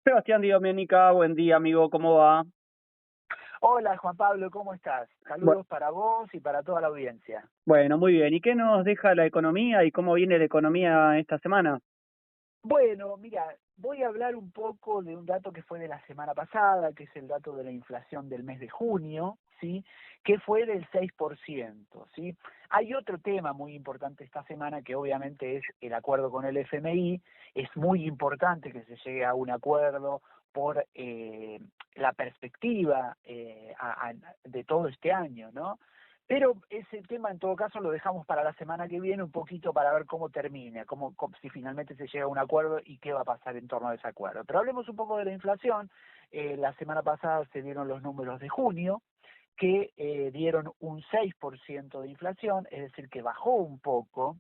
Sebastián Di Domenica, buen día amigo, ¿cómo va? Hola Juan Pablo, ¿cómo estás? Bu- Saludos para vos y para toda la audiencia. Bueno, muy bien. ¿Y qué nos deja la economía y cómo viene la economía esta semana? Bueno, mira, voy a hablar un poco de un dato que fue de la semana pasada, que es el dato de la inflación del mes de junio, ¿sí? Que fue del 6%, ¿sí? Hay otro tema muy importante esta semana que obviamente es el acuerdo con el FMI. Es muy importante que se llegue a un acuerdo por la perspectiva de todo este año, ¿no? Pero ese tema en todo caso lo dejamos para la semana que viene un poquito para ver cómo termina, si finalmente se llega a un acuerdo y qué va a pasar en torno a ese acuerdo. Pero hablemos un poco de la inflación. La semana pasada se dieron los números de junio, que dieron un 6% de inflación, es decir, que bajó un poco,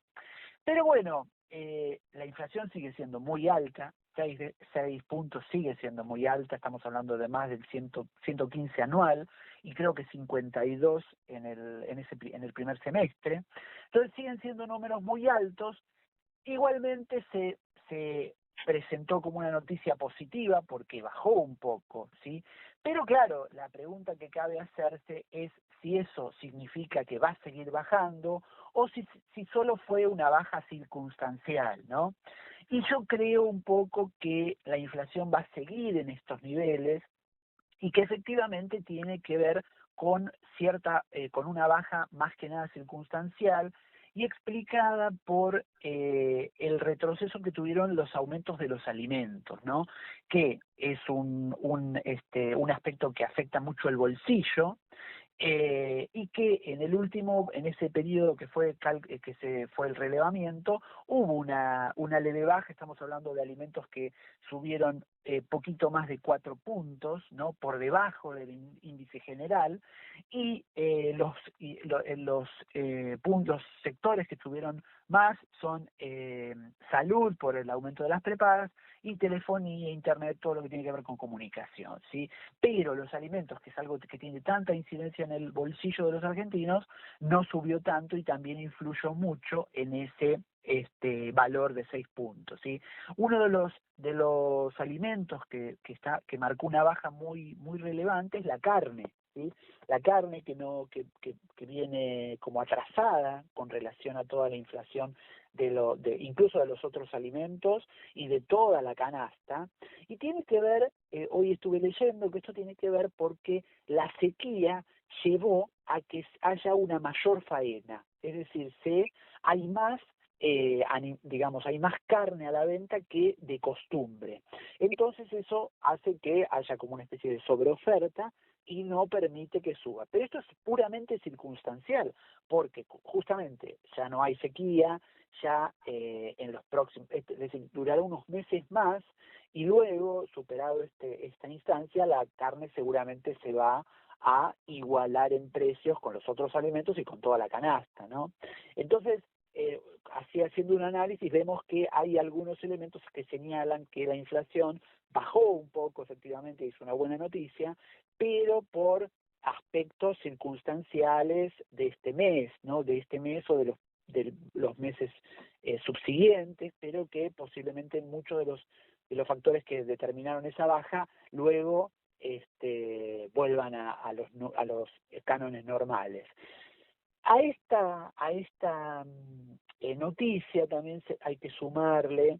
pero bueno, la inflación sigue siendo muy alta, 6 puntos sigue siendo muy alta, estamos hablando de más del 115 anual y creo que 52 en el primer semestre. Entonces siguen siendo números muy altos. Igualmente se presentó como una noticia positiva porque bajó un poco, ¿sí? Pero claro, la pregunta que cabe hacerse es si eso significa que va a seguir bajando o si solo fue una baja circunstancial, ¿no? Y yo creo un poco que la inflación va a seguir en estos niveles y que efectivamente tiene que ver con con una baja más que nada circunstancial y explicada por el retroceso que tuvieron los aumentos de los alimentos, ¿no? Que es un aspecto que afecta mucho el bolsillo, y que en ese periodo que se fue el relevamiento, hubo una leve baja. Estamos hablando de alimentos que subieron poquito más de 4 puntos, ¿no? Por debajo del índice general, y los sectores que subieron más son salud por el aumento de las prepagas y telefonía, internet, todo lo que tiene que ver con comunicación, ¿sí? Pero los alimentos, que es algo que tiene tanta incidencia en el bolsillo de los argentinos, no subió tanto y también influyó mucho en ese valor de 6 puntos, ¿sí? Uno de los alimentos que marcó una baja muy relevante es la carne, ¿sí? La carne que viene como atrasada con relación a toda la inflación incluso de los otros alimentos y de toda la canasta. Y tiene que ver, hoy estuve leyendo que esto tiene que ver porque la sequía llevó a que haya una mayor faena, es decir, hay más, digamos, hay más carne a la venta que de costumbre. Entonces eso hace que haya como una especie de sobreoferta y no permite que suba. Pero esto es puramente circunstancial, porque justamente ya no hay sequía, ya en los próximos, es decir, durará unos meses más y luego, superado esta instancia, la carne seguramente se va a igualar en precios con los otros alimentos y con toda la canasta, ¿no? Entonces, así haciendo un análisis, vemos que hay algunos elementos que señalan que la inflación bajó un poco, efectivamente, es una buena noticia, pero por aspectos circunstanciales de este mes, ¿no? De este mes o de los meses subsiguientes, pero que posiblemente muchos de los factores que determinaron esa baja luego vuelvan a los cánones normales. A esta noticia también hay que sumarle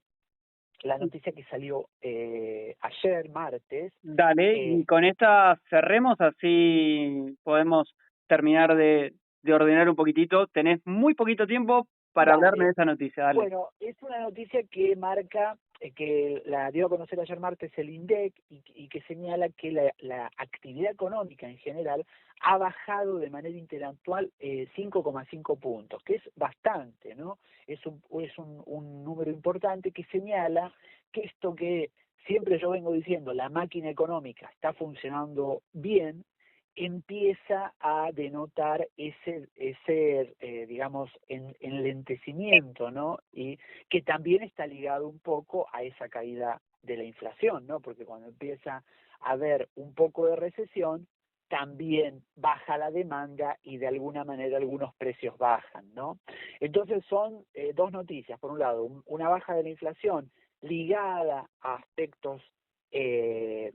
la noticia que salió ayer, martes. Dale, y con esta cerremos, así podemos terminar de ordenar un poquitito. Tenés muy poquito tiempo para hablarme de Dale. esa noticia, dale. Bueno, es una noticia que marca, que la dio a conocer ayer martes el INDEC y que señala que la actividad económica en general ha bajado de manera interanual 5,5 puntos, que es bastante, ¿no? Es un número importante que señala que esto que siempre yo vengo diciendo, la máquina económica está funcionando bien, empieza a denotar digamos, enlentecimiento, ¿no? Y que también está ligado un poco a esa caída de la inflación, ¿no? Porque cuando empieza a haber un poco de recesión, también baja la demanda y de alguna manera algunos precios bajan, ¿no? Entonces son dos noticias. Por un lado, una baja de la inflación ligada a aspectos eh,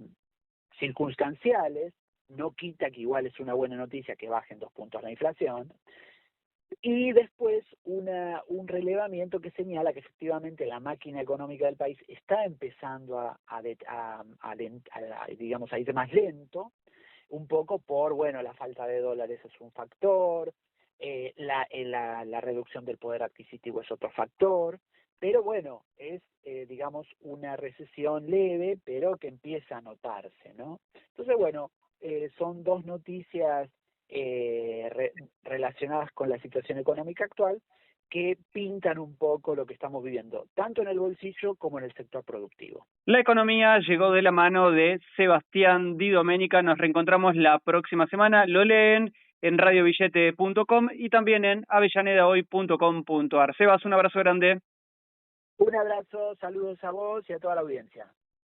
circunstanciales, no quita que igual es una buena noticia que bajen 2 puntos la inflación, y después un relevamiento que señala que efectivamente la máquina económica del país está empezando digamos, a ir más lento, un poco por, bueno, la falta de dólares es un factor, la reducción del poder adquisitivo es otro factor, pero bueno, es, digamos, una recesión leve, pero que empieza a notarse, ¿no? Entonces, bueno, son dos noticias relacionadas con la situación económica actual que pintan un poco lo que estamos viviendo, tanto en el bolsillo como en el sector productivo. La economía llegó de la mano de Sebastián Di Domenica. Nos reencontramos la próxima semana. Lo leen en radiobillete.com y también en avellanedahoy.com.ar. Sebas, un abrazo grande. Un abrazo, saludos a vos y a toda la audiencia.